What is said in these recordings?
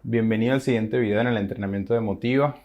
Bienvenido al siguiente video en el entrenamiento de Motiva.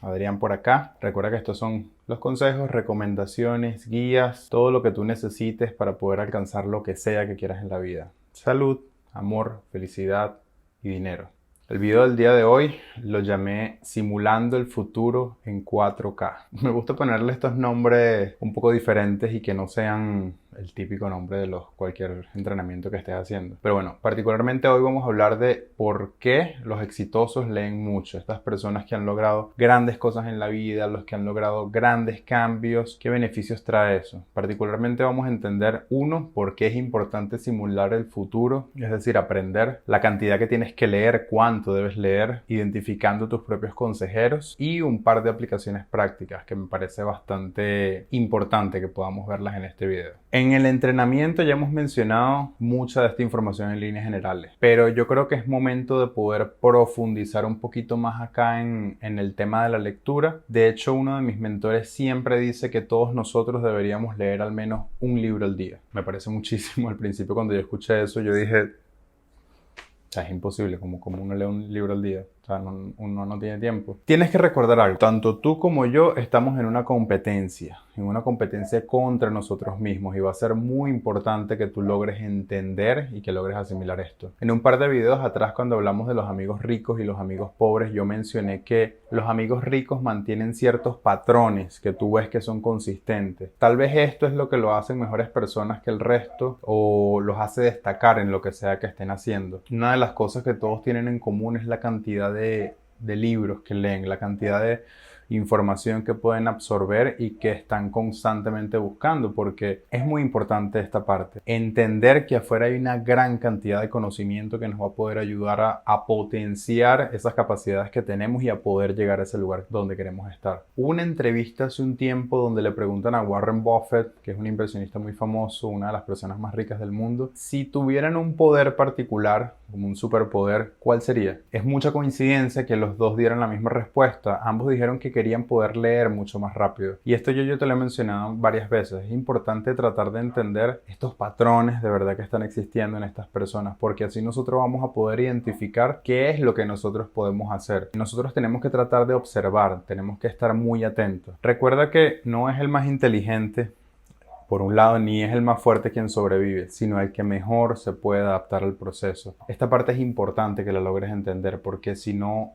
Adrián por acá. Recuerda que estos son los consejos, recomendaciones, guías, todo lo que tú necesites para poder alcanzar lo que sea que quieras en la vida. Salud, amor, felicidad y dinero. El video del día de hoy lo llamé Simulando el futuro en 4K. Me gusta ponerle estos nombres un poco diferentes y que no sean el típico nombre de cualquier entrenamiento que estés haciendo. Pero bueno, particularmente hoy vamos a hablar de por qué los exitosos leen mucho. Estas personas que han logrado grandes cosas en la vida, los que han logrado grandes cambios, ¿qué beneficios trae eso? Particularmente vamos a entender, uno, por qué es importante simular el futuro, es decir, aprender la cantidad que tienes que leer, cuánto debes leer, identificando tus propios consejeros y un par de aplicaciones prácticas que me parece bastante importante que podamos verlas en este video. En el entrenamiento ya hemos mencionado mucha de esta información en líneas generales, pero yo creo que es momento de poder profundizar un poquito más acá en el tema de la lectura. De hecho, uno de mis mentores siempre dice que todos nosotros deberíamos leer al menos un libro al día. Me parece muchísimo. Al principio, cuando yo escuché eso, yo dije, es imposible, como uno lee un libro al día. O sea, uno no tiene tiempo. Tienes que recordar algo. Tanto tú como yo estamos en una competencia contra nosotros mismos, y va a ser muy importante que tú logres entender y que logres asimilar esto. En un par de videos atrás, cuando hablamos de los amigos ricos y los amigos pobres, yo mencioné que los amigos ricos mantienen ciertos patrones que tú ves que son consistentes. Tal vez esto es lo que lo hacen mejores personas que el resto o los hace destacar en lo que sea que estén haciendo. Una de las cosas que todos tienen en común es la cantidad de libros que leen, la cantidad de información que pueden absorber y que están constantemente buscando, porque es muy importante esta parte. Entender que afuera hay una gran cantidad de conocimiento que nos va a poder ayudar a potenciar esas capacidades que tenemos y a poder llegar a ese lugar donde queremos estar. Hubo una entrevista hace un tiempo donde le preguntan a Warren Buffett, que es un inversionista muy famoso, una de las personas más ricas del mundo, si tuvieran un poder particular, como un superpoder, ¿cuál sería? Es mucha coincidencia que los dos dieran la misma respuesta. Ambos dijeron que querían poder leer mucho más rápido. Y esto yo te lo he mencionado varias veces. Es importante tratar de entender estos patrones de verdad que están existiendo en estas personas, porque así nosotros vamos a poder identificar qué es lo que nosotros podemos hacer. Nosotros tenemos que tratar de observar, tenemos que estar muy atentos. Recuerda que no es el más inteligente, por un lado, ni es el más fuerte quien sobrevive, sino el que mejor se puede adaptar al proceso. Esta parte es importante que la logres entender, porque si no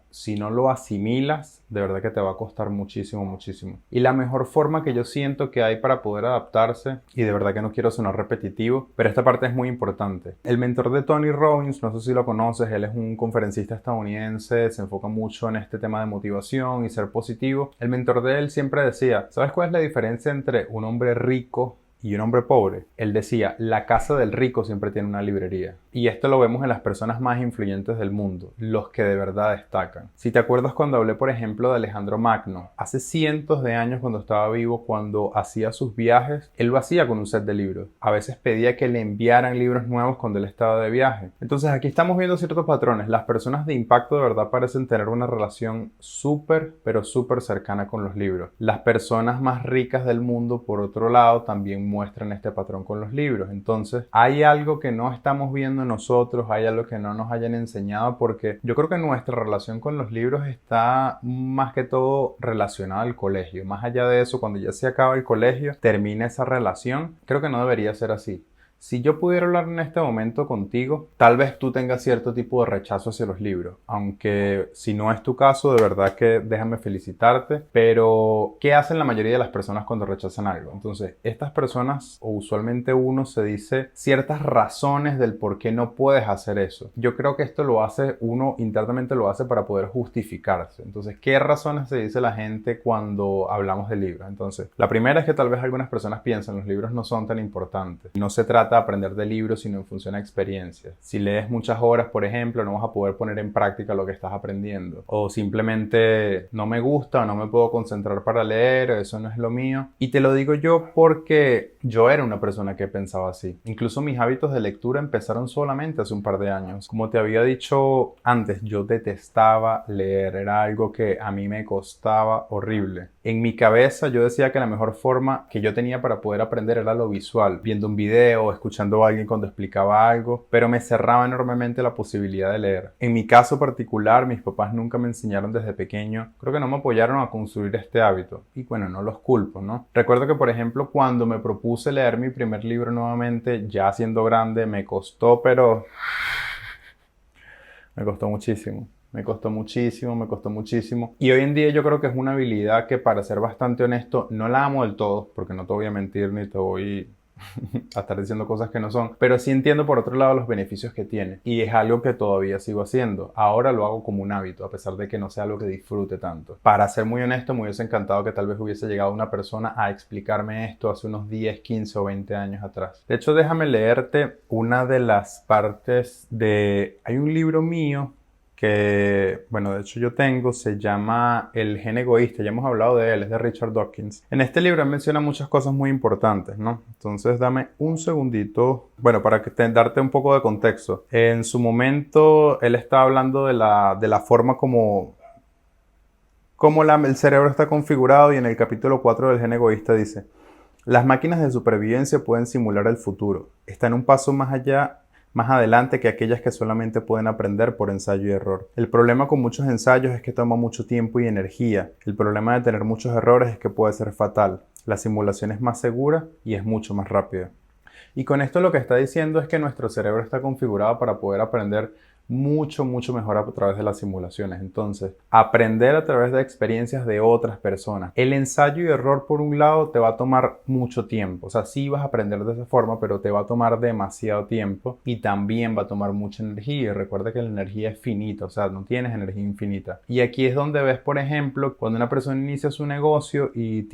lo asimilas, de verdad que te va a costar muchísimo, muchísimo. Y la mejor forma que yo siento que hay para poder adaptarse, y de verdad que no quiero sonar repetitivo, pero esta parte es muy importante. El mentor de Tony Robbins, no sé si lo conoces, él es un conferencista estadounidense, se enfoca mucho en este tema de motivación y ser positivo. El mentor de él siempre decía, ¿sabes cuál es la diferencia entre un hombre rico y un hombre pobre? Él decía, la casa del rico siempre tiene una librería. Y esto lo vemos en las personas más influyentes del mundo, los que de verdad destacan. Si te acuerdas cuando hablé, por ejemplo, de Alejandro Magno, hace cientos de años cuando estaba vivo, cuando hacía sus viajes, él lo hacía con un set de libros. A veces pedía que le enviaran libros nuevos cuando él estaba de viaje. Entonces aquí estamos viendo ciertos patrones. Las personas de impacto de verdad parecen tener una relación súper, pero súper cercana con los libros. Las personas más ricas del mundo, por otro lado, también muestran este patrón con los libros. Entonces hay algo que no estamos viendo en nosotros, hay algo que no nos hayan enseñado, porque yo creo que nuestra relación con los libros está más que todo relacionada al colegio. Más allá de eso, cuando ya se acaba el colegio, termina esa relación. Creo que no debería ser así. Si yo pudiera hablar en este momento contigo, tal vez tú tengas cierto tipo de rechazo hacia los libros, aunque si no es tu caso, de verdad que déjame felicitarte. Pero ¿qué hacen la mayoría de las personas cuando rechazan algo? Entonces, estas personas, o usualmente uno se dice ciertas razones del por qué no puedes hacer eso. Yo creo que esto lo hace, uno internamente lo hace para poder justificarse. Entonces, ¿qué razones se dice la gente cuando hablamos de libros? Entonces, la primera es que tal vez algunas personas piensan los libros no son tan importantes. No se trata de aprender de libros, sino en función a experiencias. Si lees muchas horas, por ejemplo, no vas a poder poner en práctica lo que estás aprendiendo. O simplemente no me gusta o no me puedo concentrar para leer, eso no es lo mío. Y te lo digo yo porque yo era una persona que pensaba así. Incluso mis hábitos de lectura empezaron solamente hace un par de años. Como te había dicho antes, yo detestaba leer. Era algo que a mí me costaba horrible. En mi cabeza yo decía que la mejor forma que yo tenía para poder aprender era lo visual, viendo un video, escuchando a alguien cuando explicaba algo, pero me cerraba enormemente la posibilidad de leer. En mi caso particular, mis papás nunca me enseñaron desde pequeño, creo que no me apoyaron a construir este hábito, y bueno, no los culpo, ¿no? Recuerdo que, por ejemplo, cuando me propuse leer mi primer libro nuevamente, ya siendo grande, me costó, pero me costó muchísimo. Me costó muchísimo, me costó muchísimo. Y hoy en día yo creo que es una habilidad que, para ser bastante honesto, no la amo del todo, porque no te voy a mentir ni te voy a estar diciendo cosas que no son, pero sí entiendo por otro lado los beneficios que tiene, y es algo que todavía sigo haciendo. Ahora lo hago como un hábito, a pesar de que no sea algo que disfrute tanto. Para ser muy honesto, me hubiese encantado que tal vez hubiese llegado una persona a explicarme esto hace unos 10, 15 o 20 años atrás. De hecho, déjame leerte una de las partes de... Hay un libro mío que, bueno, de hecho yo tengo, se llama El gen egoísta, ya hemos hablado de él, es de Richard Dawkins. En este libro él menciona muchas cosas muy importantes, ¿no? Entonces dame un segundito, bueno, para darte un poco de contexto. En su momento él estaba hablando de la forma como el cerebro está configurado, y en el capítulo 4 del gen egoísta dice: las máquinas de supervivencia pueden simular el futuro, están un paso más adelante que aquellas que solamente pueden aprender por ensayo y error. El problema con muchos ensayos es que toma mucho tiempo y energía. El problema de tener muchos errores es que puede ser fatal. La simulación es más segura y es mucho más rápida. Y con esto lo que está diciendo es que nuestro cerebro está configurado para poder aprender mucho mejor a través de las simulaciones. Entonces, aprender a través de experiencias de otras personas. El ensayo y error, por un lado, te va a tomar mucho tiempo. O sea, sí vas a aprender de esa forma, pero te va a tomar demasiado tiempo y también va a tomar mucha energía. Y recuerda que la energía es finita, o sea, no tienes energía infinita. Y aquí es donde ves, por ejemplo, cuando una persona inicia su negocio y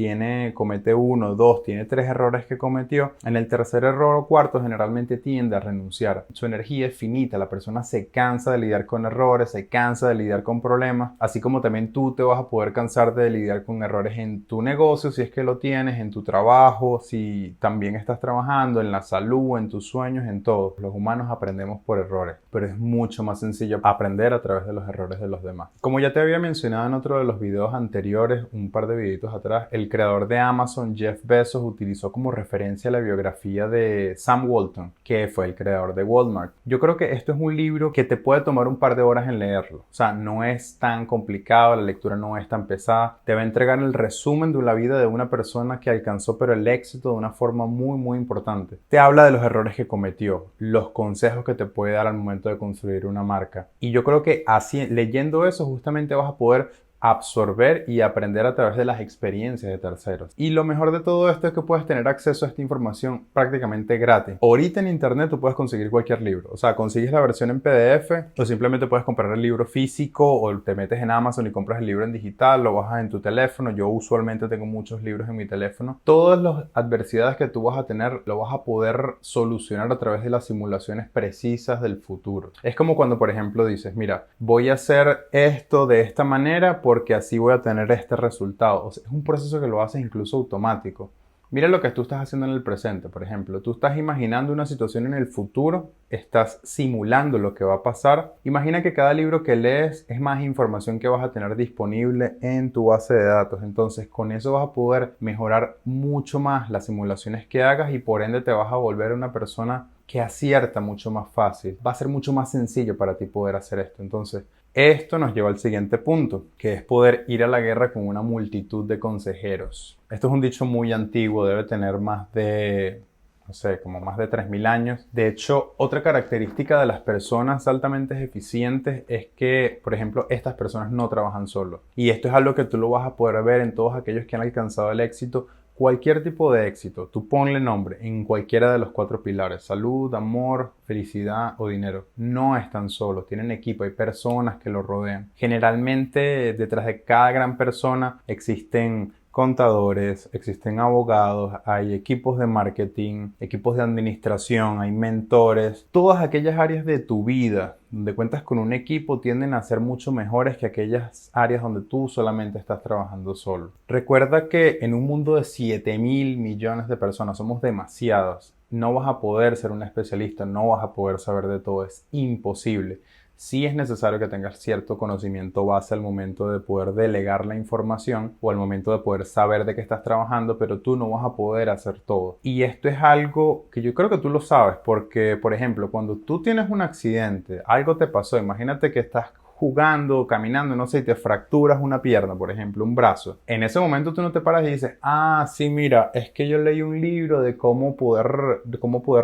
comete 1, 2, tiene 3 errores que cometió, en el tercer error o cuarto generalmente tiende a renunciar. Su energía es finita, la persona se cansa de lidiar con errores, se cansa de lidiar con problemas, así como también tú te vas a poder cansar de lidiar con errores en tu negocio, si es que lo tienes, en tu trabajo, si también estás trabajando, en la salud, en tus sueños, en todo. Los humanos aprendemos por errores, pero es mucho más sencillo aprender a través de los errores de los demás. Como ya te había mencionado en otro de los videos anteriores, un par de videitos atrás, el creador de Amazon, Jeff Bezos, utilizó como referencia la biografía de Sam Walton, que fue el creador de Walmart. Yo creo que esto es un libro que te puede tomar un par de horas en leerlo. O sea, no es tan complicado, la lectura no es tan pesada. Te va a entregar el resumen de la vida de una persona que alcanzó el éxito de una forma muy importante. Te habla de los errores que cometió, los consejos que te puede dar al momento de construir una marca. Y yo creo que así, leyendo eso, justamente vas a poder absorber y aprender a través de las experiencias de terceros. Y lo mejor de todo esto es que puedes tener acceso a esta información prácticamente gratis. Ahorita en internet tú puedes conseguir cualquier libro, o sea, consigues la versión en PDF o simplemente puedes comprar el libro físico, o te metes en Amazon y compras el libro en digital, lo bajas en tu teléfono. Yo usualmente tengo muchos libros en mi teléfono. Todas las adversidades que tú vas a tener lo vas a poder solucionar a través de las simulaciones precisas del futuro. Es como cuando, por ejemplo, dices: mira, voy a hacer esto de esta manera porque así voy a tener este resultado. O sea, es un proceso que lo haces incluso automático. Mira lo que tú estás haciendo en el presente, por ejemplo. Tú estás imaginando una situación en el futuro, estás simulando lo que va a pasar. Imagina que cada libro que lees es más información que vas a tener disponible en tu base de datos. Entonces, con eso vas a poder mejorar mucho más las simulaciones que hagas, y por ende te vas a volver una persona que acierta mucho más fácil. Va a ser mucho más sencillo para ti poder hacer esto. Entonces, esto nos lleva al siguiente punto, que es poder ir a la guerra con una multitud de consejeros. Esto es un dicho muy antiguo, debe tener más de, no sé, como más de 3000 años. De hecho, otra característica de las personas altamente eficientes es que, por ejemplo, estas personas no trabajan solo. Y esto es algo que tú lo vas a poder ver en todos aquellos que han alcanzado el éxito. Cualquier tipo de éxito, tú ponle nombre en cualquiera de los 4 pilares: salud, amor, felicidad o dinero. No están solos, tienen equipo, hay personas que los rodean. Generalmente detrás de cada gran persona existen contadores, existen abogados, hay equipos de marketing, equipos de administración, hay mentores. Todas aquellas áreas de tu vida donde cuentas con un equipo tienden a ser mucho mejores que aquellas áreas donde tú solamente estás trabajando solo. Recuerda que en un mundo de 7.000 millones de personas, somos demasiados. No vas a poder ser un especialista, no vas a poder saber de todo, es imposible. Sí es necesario que tengas cierto conocimiento base al momento de poder delegar la información o al momento de poder saber de qué estás trabajando, pero tú no vas a poder hacer todo. Y esto es algo que yo creo que tú lo sabes porque, por ejemplo, cuando tú tienes un accidente, algo te pasó, imagínate que estás jugando, caminando, no sé, y te fracturas una pierna, por ejemplo, un brazo. En ese momento tú no te paras y dices, ah, sí, mira, es que yo leí un libro de cómo poder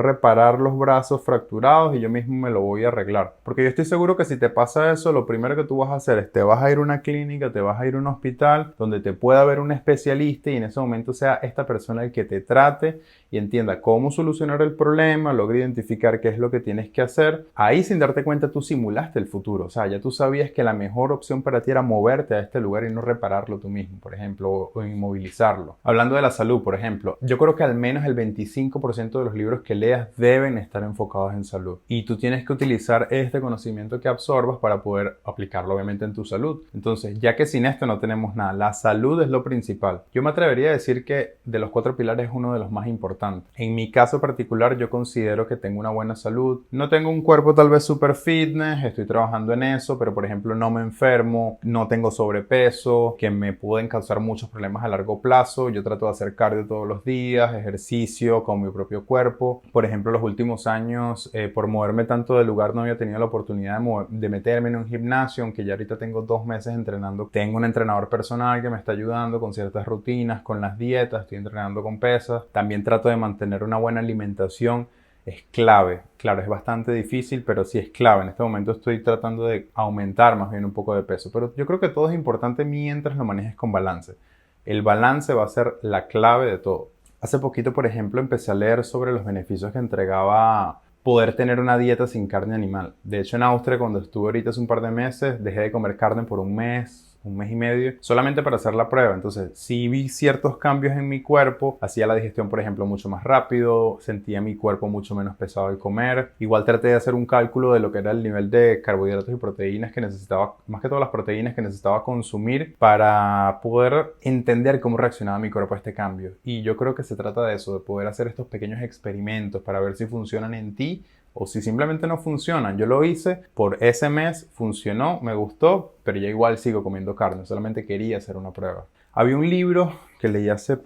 reparar los brazos fracturados y yo mismo me lo voy a arreglar. Porque yo estoy seguro que si te pasa eso, lo primero que tú vas a hacer es te vas a ir a una clínica, te vas a ir a un hospital donde te pueda ver un especialista y en ese momento sea esta persona el que te trate y entienda cómo solucionar el problema, logre identificar qué es lo que tienes que hacer. Ahí sin darte cuenta tú simulaste el futuro, o sea, ya tú sabías que la mejor opción para ti era moverte a este lugar y no repararlo tú mismo, por ejemplo, o inmovilizarlo. Hablando de la salud, por ejemplo, yo creo que al menos el 25% de los libros que leas deben estar enfocados en salud y tú tienes que utilizar este conocimiento que absorbas para poder aplicarlo obviamente en tu salud. Entonces, ya que sin esto no tenemos nada, la salud es lo principal. Yo me atrevería a decir que de los 4 pilares es uno de los más importantes. En mi caso particular, yo considero que tengo una buena salud. No tengo un cuerpo tal vez super fitness, estoy trabajando en eso, pero por ejemplo no me enfermo, no tengo sobrepeso, que me pueden causar muchos problemas a largo plazo. Yo trato de hacer cardio todos los días, ejercicio con mi propio cuerpo. Por ejemplo, los últimos años, por moverme tanto de lugar, no había tenido la oportunidad de meterme en un gimnasio, aunque ya ahorita tengo 2 meses entrenando. Tengo un entrenador personal que me está ayudando con ciertas rutinas, con las dietas, estoy entrenando con pesas. También trato de mantener una buena alimentación. Es clave. Claro, es bastante difícil, pero sí es clave. En este momento estoy tratando de aumentar más bien un poco de peso, pero yo creo que todo es importante mientras lo manejes con balance. El balance va a ser la clave de todo. Hace poquito, por ejemplo, empecé a leer sobre los beneficios que entregaba poder tener una dieta sin carne animal. De hecho, en Austria, cuando estuve ahorita hace un par de meses, dejé de comer carne por un mes y medio, solamente para hacer la prueba. Entonces, sí vi ciertos cambios en mi cuerpo, hacía la digestión, por ejemplo, mucho más rápido, sentía mi cuerpo mucho menos pesado al comer. Igual traté de hacer un cálculo de lo que era el nivel de carbohidratos y proteínas que necesitaba, más que todas las proteínas que necesitaba consumir para poder entender cómo reaccionaba mi cuerpo a este cambio. Y yo creo que se trata de eso, de poder hacer estos pequeños experimentos para ver si funcionan en ti o si simplemente no funcionan. Yo lo hice por ese mes, funcionó, me gustó, pero ya igual sigo comiendo carne, solamente quería hacer una prueba. Había un libro que leí hace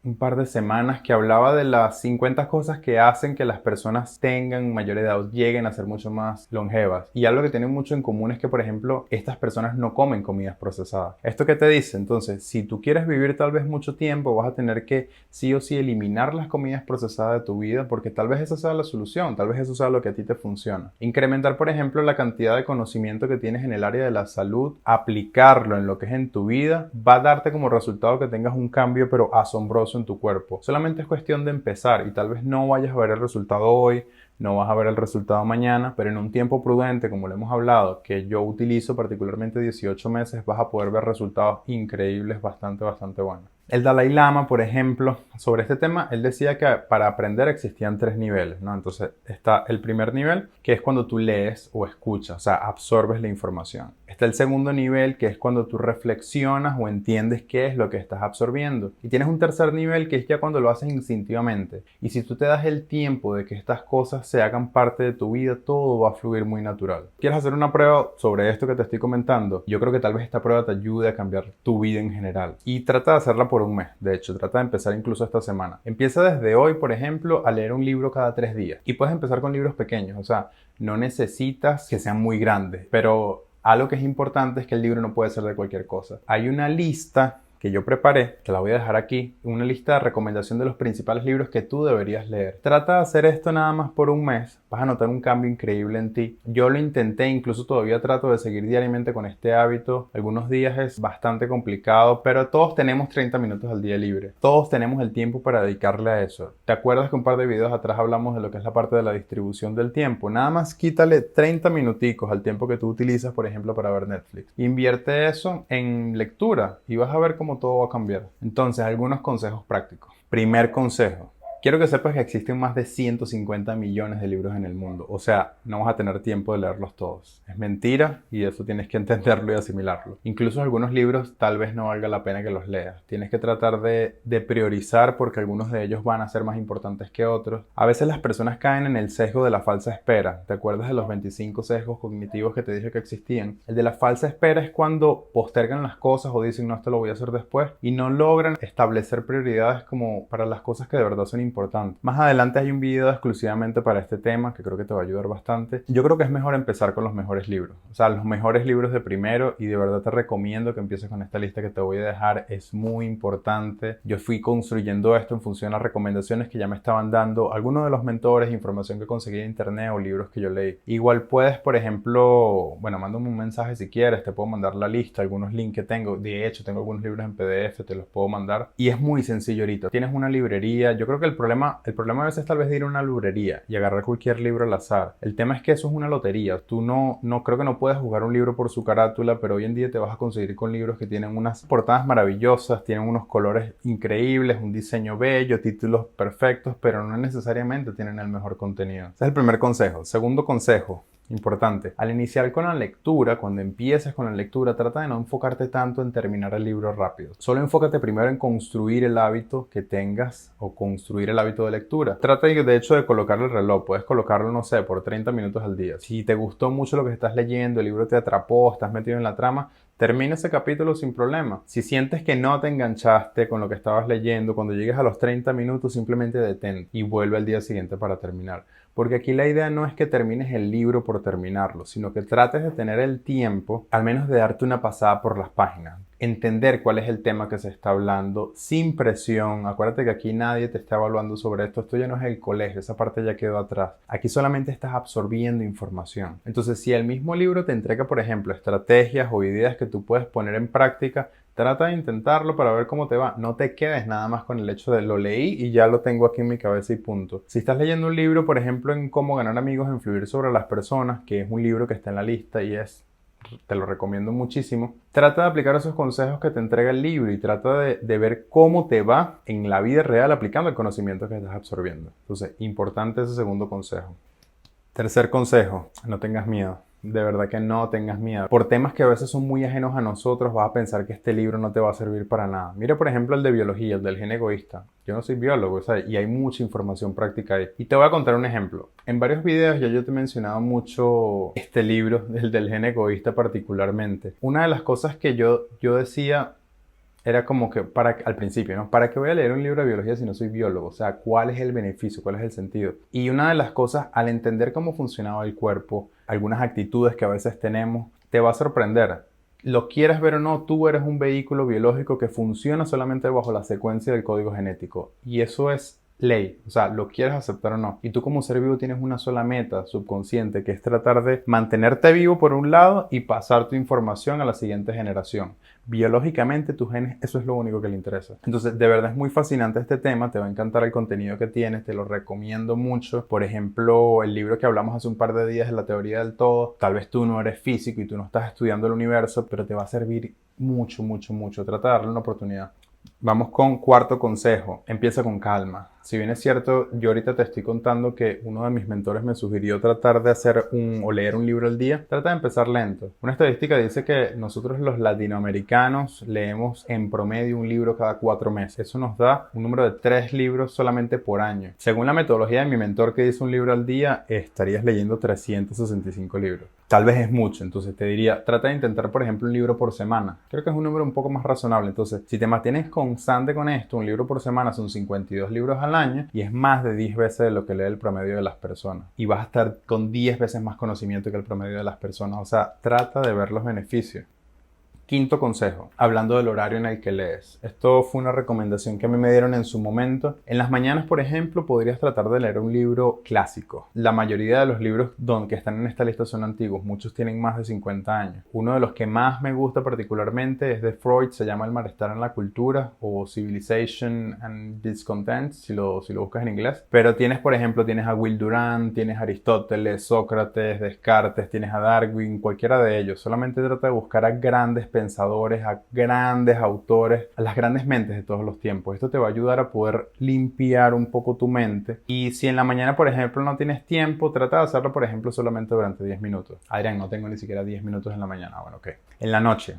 un par de semanas que hablaba de las 50 cosas que hacen que las personas tengan mayor edad o lleguen a ser mucho más longevas. Y algo que tienen mucho en común es que, por ejemplo, estas personas no comen comidas procesadas. ¿Esto qué te dice? Entonces, si tú quieres vivir tal vez mucho tiempo, vas a tener que sí o sí eliminar las comidas procesadas de tu vida porque tal vez esa sea la solución, tal vez eso sea lo que a ti te funciona. Incrementar, por ejemplo, la cantidad de conocimiento que tienes en el área de la salud, aplicarlo en lo que es en tu vida, va a darte como resultado que tengas un cambio pero asombroso en tu cuerpo. Solamente es cuestión de empezar y tal vez no vayas a ver el resultado hoy, no vas a ver el resultado mañana, pero en un tiempo prudente, como lo hemos hablado, que yo utilizo particularmente 18 meses, vas a poder ver resultados increíbles, bastante buenos. El Dalai Lama, por ejemplo, sobre este tema, él decía que para aprender existían 3 niveles, ¿no? Entonces está el primer nivel, que es cuando tú lees o escuchas, o sea, absorbes la información. Está el segundo nivel, que es cuando tú reflexionas o entiendes qué es lo que estás absorbiendo. Y tienes un tercer nivel, que es ya cuando lo haces instintivamente. Y si tú te das el tiempo de que estas cosas se hagan parte de tu vida, todo va a fluir muy natural. ¿Quieres hacer una prueba sobre esto que te estoy comentando? Yo creo que tal vez esta prueba te ayude a cambiar tu vida en general. Y trata de hacerla por un mes. De hecho, trata de empezar incluso esta semana. Empieza desde hoy, por ejemplo, a leer un libro cada 3 días. Y puedes empezar con libros pequeños. O sea, no necesitas que sean muy grandes. Pero algo que es importante es que el libro no puede ser de cualquier cosa. Hay una lista que yo preparé, te la voy a dejar aquí, una lista de recomendación de los principales libros que tú deberías leer. Trata de hacer esto nada más por un mes, vas a notar un cambio increíble en ti. Yo lo intenté, incluso todavía trato de seguir diariamente con este hábito. Algunos días es bastante complicado, pero todos tenemos 30 minutos al día libre. Todos tenemos el tiempo para dedicarle a eso. ¿Te acuerdas que un par de videos atrás hablamos de lo que es la parte de la distribución del tiempo? Nada más quítale 30 minuticos al tiempo que tú utilizas, por ejemplo, para ver Netflix. Invierte eso en lectura y vas a ver cómo todo va a cambiar. Entonces, algunos consejos prácticos. Primer consejo: Quiero que sepas que existen más de 150 millones de libros en el mundo. O sea, no vas a tener tiempo de leerlos todos. Es mentira y eso tienes que entenderlo y asimilarlo. Incluso algunos libros tal vez no valga la pena que los leas. Tienes que tratar de priorizar porque algunos de ellos van a ser más importantes que otros. A veces las personas caen en el sesgo de la falsa espera. ¿Te acuerdas de los 25 sesgos cognitivos que te dije que existían? El de la falsa espera es cuando postergan las cosas o dicen no, esto lo voy a hacer después y no logran establecer prioridades como para las cosas que de verdad son importantes. Más adelante hay un video exclusivamente para este tema que creo que te va a ayudar bastante. Yo creo que es mejor empezar con los mejores libros, o sea, los mejores libros de primero, y de verdad te recomiendo que empieces con esta lista que te voy a dejar. Es muy importante. Yo fui construyendo esto en función a las recomendaciones que ya me estaban dando algunos de los mentores, información que conseguí en internet o libros que yo leí. Igual puedes, por ejemplo, bueno, mándame un mensaje si quieres, te puedo mandar la lista, algunos links que tengo. De hecho, tengo algunos libros en PDF, te los puedo mandar. Y es muy sencillo ahorita. Tienes una librería. Yo creo que el problema a veces tal vez de ir a una librería y agarrar cualquier libro al azar. El tema es que eso es una lotería. Tú no creo que no puedes jugar un libro por su carátula, pero hoy en día te vas a conseguir con libros que tienen unas portadas maravillosas, tienen unos colores increíbles, un diseño bello, títulos perfectos, pero no necesariamente tienen el mejor contenido. Ese es el primer consejo. Segundo consejo, importante. Al iniciar con la lectura, cuando empieces con la lectura, trata de no enfocarte tanto en terminar el libro rápido. Solo enfócate primero en construir el hábito que tengas o construir el hábito de lectura. Trata de hecho de colocarle el reloj. Puedes colocarlo, no sé, por 30 minutos al día. Si te gustó mucho lo que estás leyendo, el libro te atrapó, estás metido en la trama, termina ese capítulo sin problema. Si sientes que no te enganchaste con lo que estabas leyendo, cuando llegues a los 30 minutos simplemente detén y vuelve al día siguiente para terminar. Porque aquí la idea no es que termines el libro por terminarlo, sino que trates de tener el tiempo, al menos de darte una pasada por las páginas. Entender cuál es el tema que se está hablando sin presión. Acuérdate que aquí nadie te está evaluando sobre esto. Esto ya no es el colegio, esa parte ya quedó atrás. Aquí solamente estás absorbiendo información. Entonces, si el mismo libro te entrega, por ejemplo, estrategias o ideas que tú puedes poner en práctica, trata de intentarlo para ver cómo te va. No te quedes nada más con el hecho de lo leí y ya lo tengo aquí en mi cabeza y punto. Si estás leyendo un libro, por ejemplo, en Cómo ganar amigos e influir sobre las personas, que es un libro que está en la lista y te lo recomiendo muchísimo, trata de aplicar esos consejos que te entrega el libro y trata de ver cómo te va en la vida real aplicando el conocimiento que estás absorbiendo. Entonces, importante ese segundo consejo. Tercer consejo, no tengas miedo. De verdad que no tengas miedo. Por temas que a veces son muy ajenos a nosotros, vas a pensar que este libro no te va a servir para nada. Mira, por ejemplo, el de biología, el del gen egoísta. Yo no soy biólogo, o sea, y hay mucha información práctica ahí. Y te voy a contar un ejemplo. En varios videos ya yo te he mencionado mucho este libro, el del gen egoísta particularmente. Una de las cosas que yo decía era como que, al principio, ¿no? ¿Para qué voy a leer un libro de biología si no soy biólogo? O sea, ¿cuál es el beneficio? ¿Cuál es el sentido? Y una de las cosas, al entender cómo funcionaba el cuerpo, algunas actitudes que a veces tenemos, te va a sorprender. Lo quieras ver o no, tú eres un vehículo biológico que funciona solamente bajo la secuencia del código genético. Y eso es ley, o sea, lo quieres aceptar o no. Y tú como ser vivo tienes una sola meta subconsciente, que es tratar de mantenerte vivo por un lado y pasar tu información a la siguiente generación. Biológicamente tus genes, eso es lo único que le interesa. Entonces, de verdad es muy fascinante este tema, te va a encantar el contenido que tienes, te lo recomiendo mucho. Por ejemplo, el libro que hablamos hace un par de días de la teoría del todo, tal vez tú no eres físico y tú no estás estudiando el universo, pero te va a servir mucho, mucho, mucho. Trata de darle una oportunidad. Vamos con cuarto consejo. Empieza con calma. Si bien es cierto, yo ahorita te estoy contando que uno de mis mentores me sugirió tratar de hacer o leer un libro al día, trata de empezar lento. Una estadística dice que nosotros los latinoamericanos leemos en promedio un libro cada 4 meses. Eso nos da un número de 3 libros solamente por año. Según la metodología de mi mentor que dice un libro al día, estarías leyendo 365 libros. Tal vez es mucho, entonces te diría, trata de intentar, por ejemplo, un libro por semana. Creo que es un número un poco más razonable. Entonces, si te mantienes constante con esto, un libro por semana son 52 libros al año y es más de 10 veces de lo que lee el promedio de las personas. Y vas a estar con 10 veces más conocimiento que el promedio de las personas. O sea, trata de ver los beneficios. Quinto consejo, hablando del horario en el que lees. Esto fue una recomendación que a mí me dieron en su momento. En las mañanas, por ejemplo, podrías tratar de leer un libro clásico. La mayoría de los libros que están en esta lista son antiguos. Muchos tienen más de 50 años. Uno de los que más me gusta particularmente es de Freud. Se llama El malestar en la cultura o Civilization and Discontent, si lo buscas en inglés. Pero tienes, por ejemplo, tienes a Will Durant, tienes a Aristóteles, Sócrates, Descartes, tienes a Darwin, cualquiera de ellos. Solamente trata de buscar a grandes pensadores pensadores, a grandes autores, a las grandes mentes de todos los tiempos. Esto te va a ayudar a poder limpiar un poco tu mente. Y si en la mañana, por ejemplo, no tienes tiempo, trata de hacerlo, por ejemplo, solamente durante 10 minutos. Adrián, no tengo ni siquiera 10 minutos en la mañana. Bueno, ok. En la noche.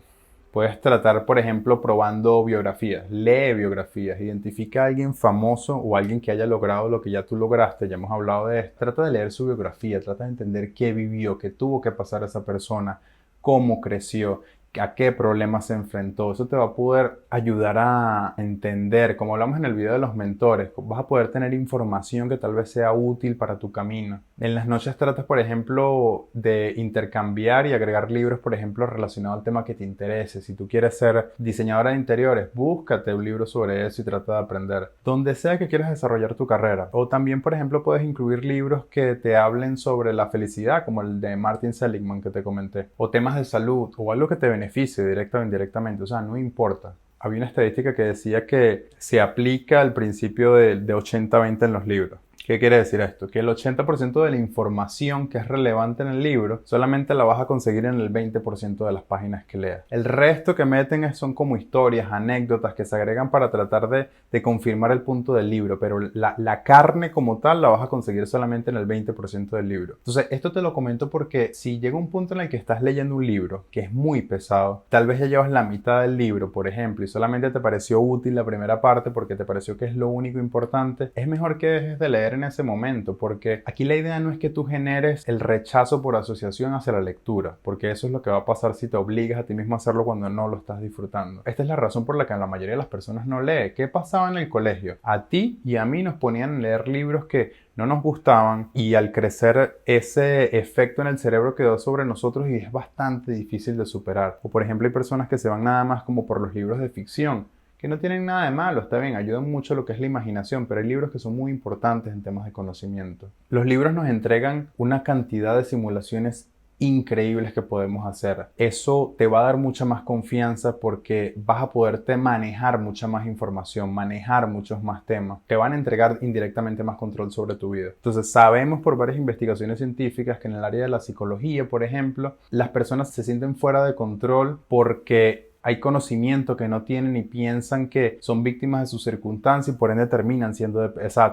Puedes tratar, por ejemplo, probando biografías. Lee biografías. Identifica a alguien famoso o alguien que haya logrado lo que ya tú lograste. Ya hemos hablado de esto. Trata de leer su biografía. Trata de entender qué vivió, qué tuvo que pasar esa persona, cómo creció, a qué problemas se enfrentó. Eso te va a poder ayudar a entender, como hablamos en el video de los mentores, vas a poder tener información que tal vez sea útil para tu camino. En las noches tratas, por ejemplo, de intercambiar y agregar libros, por ejemplo, relacionados al tema que te interese. Si tú quieres ser diseñadora de interiores, búscate un libro sobre eso y trata de aprender. Donde sea que quieras desarrollar tu carrera. O también, por ejemplo, puedes incluir libros que te hablen sobre la felicidad, como el de Martin Seligman que te comenté. O temas de salud, o algo que te beneficie directa o indirectamente. O sea, no importa. Había una estadística que decía que se aplica el principio de 80-20 en los libros. ¿Qué quiere decir esto? Que el 80% de la información que es relevante en el libro solamente la vas a conseguir en el 20% de las páginas que leas. El resto que meten son como historias, anécdotas que se agregan para tratar de confirmar el punto del libro, pero la carne como tal la vas a conseguir solamente en el 20% del libro. Entonces, esto te lo comento porque si llega un punto en el que estás leyendo un libro que es muy pesado, tal vez ya llevas la mitad del libro, por ejemplo, y solamente te pareció útil la primera parte porque te pareció que es lo único importante, es mejor que dejes de leer en ese momento, porque aquí la idea no es que tú generes el rechazo por asociación hacia la lectura, porque eso es lo que va a pasar si te obligas a ti mismo a hacerlo cuando no lo estás disfrutando. Esta es la razón por la que la mayoría de las personas no lee. ¿Qué pasaba en el colegio? A ti y a mí nos ponían a leer libros que no nos gustaban y al crecer ese efecto en el cerebro quedó sobre nosotros y es bastante difícil de superar. O por ejemplo hay personas que se van nada más como por los libros de ficción, que no tienen nada de malo, está bien, ayudan mucho a lo que es la imaginación, pero hay libros que son muy importantes en temas de conocimiento. Los libros nos entregan una cantidad de simulaciones increíbles que podemos hacer. Eso te va a dar mucha más confianza porque vas a poderte manejar mucha más información, manejar muchos más temas. Te van a entregar indirectamente más control sobre tu vida. Entonces sabemos por varias investigaciones científicas que en el área de la psicología, por ejemplo, las personas se sienten fuera de control porque hay conocimiento que no tienen y piensan que son víctimas de sus circunstancias y por ende terminan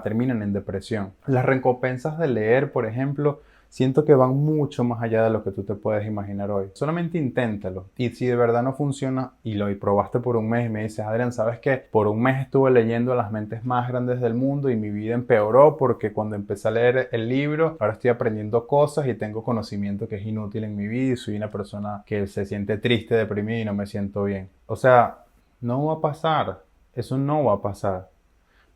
terminan en depresión. Las recompensas de leer, por ejemplo, siento que van mucho más allá de lo que tú te puedes imaginar hoy. Solamente inténtalo. Y si de verdad no funciona y lo probaste por un mes y me dices, Adrián, ¿sabes qué? Por un mes estuve leyendo a las mentes más grandes del mundo y mi vida empeoró porque cuando empecé a leer el libro, ahora estoy aprendiendo cosas y tengo conocimiento que es inútil en mi vida y soy una persona que se siente triste, deprimida y no me siento bien. O sea, no va a pasar. Eso no va a pasar.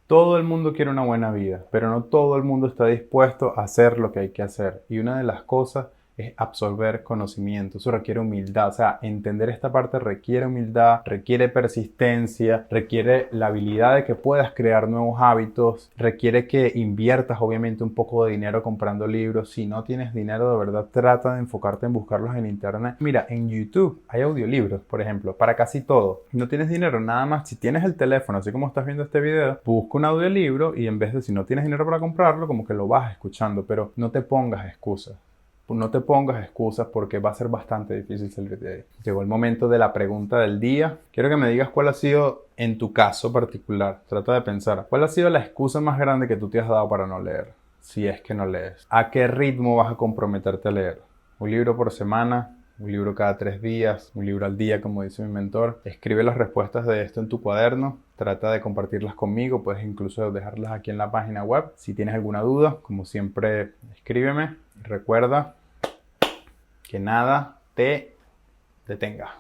Todo el mundo quiere una buena vida, pero no todo el mundo está dispuesto a hacer lo que hay que hacer. Y una de las cosas es absorber conocimiento. Eso requiere humildad. O sea, entender esta parte requiere humildad, requiere persistencia, requiere la habilidad de que puedas crear nuevos hábitos, requiere que inviertas obviamente un poco de dinero comprando libros. Si no tienes dinero, de verdad, trata de enfocarte en buscarlos en internet. Mira, en YouTube hay audiolibros, por ejemplo, para casi todo. No tienes dinero, nada más. Si tienes el teléfono, así como estás viendo este video, busca un audiolibro y en vez de si no tienes dinero para comprarlo, como que lo vas escuchando, pero no te pongas excusas. No te pongas excusas porque va a ser bastante difícil salir de ahí. Llegó el momento de la pregunta del día. Quiero que me digas cuál ha sido, en tu caso particular, trata de pensar, ¿cuál ha sido la excusa más grande que tú te has dado para no leer? Si es que no lees. ¿A qué ritmo vas a comprometerte a leer? ¿Un libro por semana? ¿Un libro cada 3 días? ¿Un libro al día, como dice mi mentor? Escribe las respuestas de esto en tu cuaderno. Trata de compartirlas conmigo. Puedes incluso dejarlas aquí en la página web. Si tienes alguna duda, como siempre, escríbeme. Recuerda que nada te detenga.